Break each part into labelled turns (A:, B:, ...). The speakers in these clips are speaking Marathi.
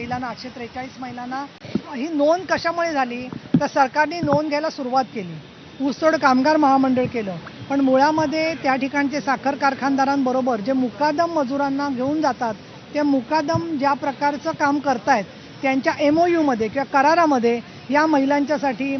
A: महिलांना 843 महिलांना ही नोंद कशामुळे झाली तर सरकारने नोंद घ्यायला सुरुवात केली, ऊसतोड कामगार महामंडळ केलं, पण मुळामध्ये त्या ठिकाणचे साखर कारखानदारांबरोबर जे मुकादम मजुरांना घेऊन जातात ते मुकादम ज्या प्रकारचं काम करतायत त्यांच्या MOUमध्ये किंवा करारामध्ये या महिलांच्यासाठी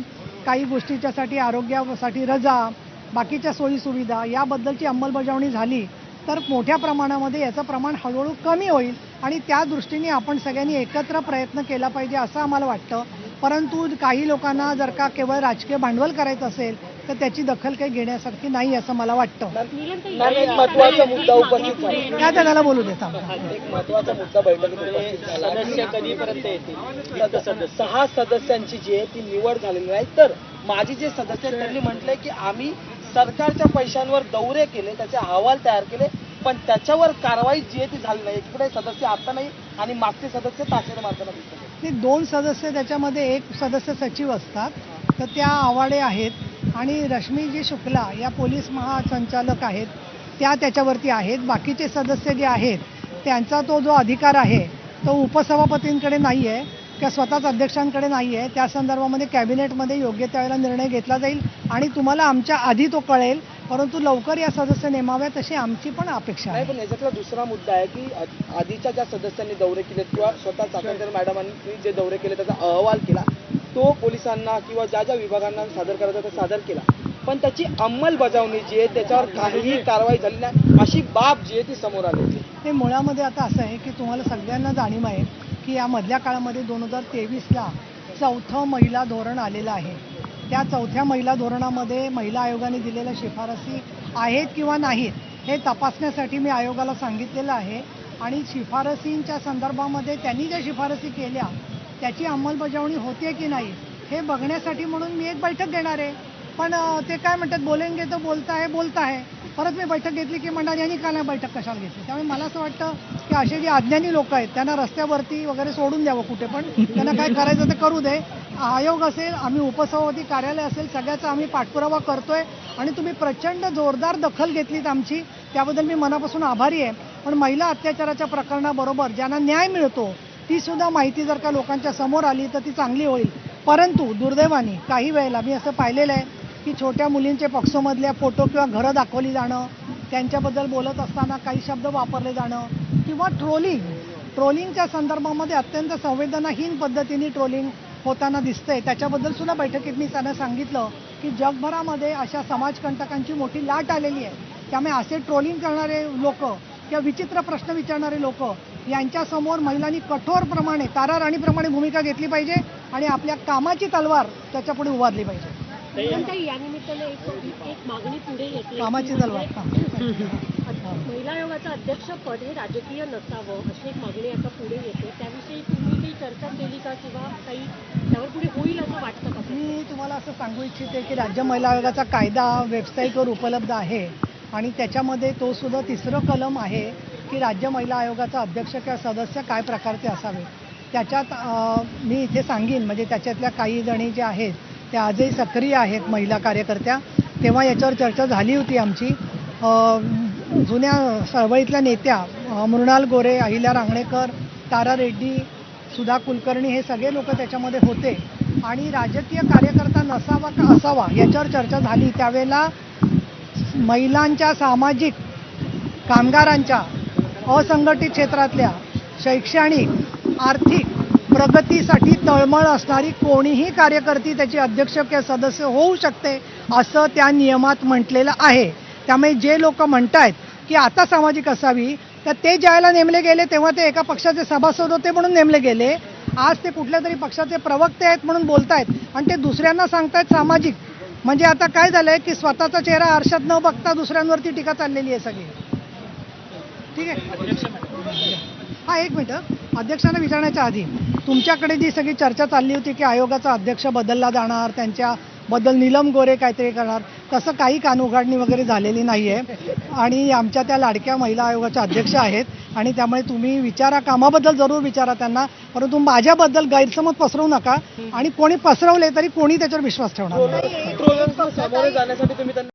A: काही गोष्टीच्यासाठी आरोग्यासाठी रजा, बाकीच्या सोयीसुविधा याबद्दलची अंमलबजावणी झाली तर मोठ्या प्रमाणामध्ये याचं प्रमाण हळूहळू कमी होईल आणि त्या दृष्टीने आपण सगळ्यांनी एकत्र प्रयत्न केला पाहिजे असं आम्हाला वाटतं. परंतु काही लोकांना जर का केवळ राजकीय भांडवल करायचं असेल तर त्याची दखल काही घेण्यासारखी नाही असं मला वाटतं.
B: महत्त्वाचा मुद्दा उपस्थित झाला,
A: काय त्याला बोलू देता.
B: एक महत्त्वाचा मुद्दा बैठकीमध्ये सदस्य कधीपर्यंत येतील? 6 सदस्यांची जी आहे ती निवड झालेली नाही, तर माझी जे सदस्य त्यांनी म्हटलंय की आम्ही सरकारच्या पैशांवर दौरे केले, त्याचे अहवाल तयार केले, पण त्याच्यावर कारवाई जी आहे ती झाली नाही. इकडे सदस्य आता नाही आणि मागचे सदस्य ताशेरे मारताना दिसतात.
A: 2 सदस्य त्याच्यामध्ये एक सदस्य सचिव असतात तर त्या आवाडे आहेत आणि रश्मीजी शुक्ला या पोलीस महासंचालक आहेत त्या त्याच्यावरती आहेत. बाकीचे सदस्य जे आहेत त्यांचा तो जो अधिकार आहे तो उपसभापतींकडे नाही आहे किंवा स्वतःच अध्यक्षांकडे नाही आहे. त्या संदर्भामध्ये कॅबिनेटमध्ये योग्य त्यावेळेला निर्णय घेतला जाईल आणि तुम्हाला आमच्या आधी तो कळेल, परंतु लवकर या सदस्य नेमाव्यात अशी आमची पण अपेक्षा आहे.
B: पण याच्यातला दुसरा मुद्दा आहे की आधीच्या ज्या सदस्यांनी दौरे केले किंवा स्वतः चाकणकर मॅडमांनी जे दौरे केले त्याचा अहवाल केला तो पोलिसांना किंवा ज्या ज्या विभागांना सादर करायचा ते सादर केला, पण त्याची अंमलबजावणी जी आहे त्याच्यावर काहीही कारवाई झाली नाही अशी बाब जी आहे ती समोर आली.
A: ते मुळामध्ये आता असं आहे की तुम्हाला सगळ्यांना जाणीव आहे की या मधल्या काळामध्ये 2023ला 4थं महिला धोरण आलेलं आहे. त्या 4थ्या महिला धोरणामध्ये महिला आयोगाने दिलेल्या शिफारसी आहेत किंवा नाहीत हे तपासण्यासाठी मी आयोगाला सांगितलेलं आहे आणि शिफारसींच्या संदर्भामध्ये त्यांनी ज्या शिफारसी केल्या त्याची अंमलबजावणी होते की नाही हे बघण्यासाठी म्हणून मी एक बैठक घेणार आहे. पण ते काय म्हणतात बोलेंगे तो बोलता है. परत मी बैठक घेतली की म्हणणार यांनी का नाही बैठक कशाला घेतली. त्यामुळे मला असं वाटतं की असे जे अज्ञानी लोक आहेत त्यांना रस्त्यावरती वगैरे सोडून द्यावं कुठे पण, त्यांना काय करायचं ते करू दे. आयोग असेल, आम्ही उपसभापती कार्यालय असेल, सगळ्याचा आम्ही पाठपुरावा करतोय आणि तुम्ही प्रचंड जोरदार दखल घेतलीत आमची, त्याबद्दल मी मनापासून आभारी आहे. पण महिला अत्याचाराच्या प्रकरणाबरोबर ज्यांना न्याय मिळतो ती सुद्धा माहिती जर का लोकांच्या समोर आली तर ती चांगली होईल. परंतु दुर्दैवाने काही वेळेला मी असं पाहिलेलं आहे की छोट्या मुलींचे पॉक्सोमधल्या फोटो किंवा घरं दाखवली जाणं, त्यांच्याबद्दल बोलत असताना काही शब्द वापरले जाणं किंवा ट्रोलिंगच्या संदर्भामध्ये अत्यंत संवेदनाहीन पद्धतीने ट्रोलिंग होताना दिसतंय. त्याच्याबद्दल सुद्धा बैठकीत मी त्यांना सांगितलं की जगभरामध्ये अशा समाजकंटकांची मोठी लाट आलेली आहे. त्यामुळे असे ट्रोलिंग करणारे लोक किंवा विचित्र प्रश्न विचारणारे लोक यांच्यासमोर महिलांनी कठोरप्रमाणे तारा राणीप्रमाणे भूमिका घेतली पाहिजे आणि आपल्या कामाची तलवार त्याच्यापुढे उभारली पाहिजे.
C: या निमित्ताने एक मागणी पुढे येते,
A: कामाची तलवार.
C: महिला आयोगाचं अध्यक्षपद हे राजकीय नसावं अशी एक मागणी आता पुढे येते. त्याविषयी तुम्ही काही चर्चा केली का किंवा काही त्यावर पुढे होईल असं वाटतं का?
A: मी तुम्हाला असं सांगू इच्छिते की राज्य महिला आयोगाचा कायदा वेबसाईटवर उपलब्ध आहे आणि त्याच्यामध्ये तो सुद्धा 3रं कलम आहे की राज्य महिला आयोगाचा अध्यक्ष किंवा सदस्य काय प्रकारचे असावे. त्याच्यात मी इथे सांगीन म्हणजे त्याच्यातल्या काही जणी ज्या आहेत त्या आजही सक्रिय आहेत महिला कार्यकर्त्या. तेव्हा याच्यावर चर्चा झाली होती आमची. जुन्या चळवळीतल्या नेत्या मृणाल गोरे, अहिल्या रांगणेकर, तारा रेड्डी, सुधा कुलकर्णी हे सगळे लोक त्याच्यामध्ये होते आणि राजकीय कार्यकर्ता नसावा का असावा याच्यावर चर्चा झाली. त्यावेळेला महिलांच्या, सामाजिक कामगारांच्या, असंघटित क्षेत्रातल्या शैक्षणिक, आर्थिक प्रगतीसाठी तळमळ असणारी कोणीही कार्यकर्ती त्याची अध्यक्ष किंवा सदस्य होऊ शकते असं त्या नियमात म्हटलेलं आहे. त्यामुळे जे लोक म्हणतायत की आता सामाजिक असावी तर ते ज्यावेळेला नेमले गेले तेव्हा ते एका पक्षाचे सभासद होते म्हणून नेमले गेले. आज ते कुठल्या तरी पक्षाचे प्रवक्ते आहेत म्हणून बोलतायत आणि ते दुसऱ्यांना सांगतायत सामाजिक. म्हणजे आता काय झालंय की स्वतःचा चेहरा आरशात न बघता दुसऱ्यांवरती टीका चाललेली आहे सगळी. ठीक आहे. हा एक मिनिट, अध्यक्षांना विचारण्याच्या आधी तुमच्याकडे जी सगळी चर्चा चालली होती की आयोगाचा अध्यक्ष बदलला जाणार, त्यांच्याबद्दल नीलम गोरे काहीतरी करणार, तसं काही कानउघाडणी वगैरे झालेली नाही आहे आणि आमच्या त्या लाडक्या महिला आयोगाच्या अध्यक्ष आहेत आणि त्यामुळे तुम्ही विचारा, कामाबद्दल जरूर विचारा त्यांना, परंतु माझ्याबद्दल गैरसमज पसरवू नका आणि कोणी पसरवले तरी कोणी त्याच्यावर विश्वास ठेवणार नाही.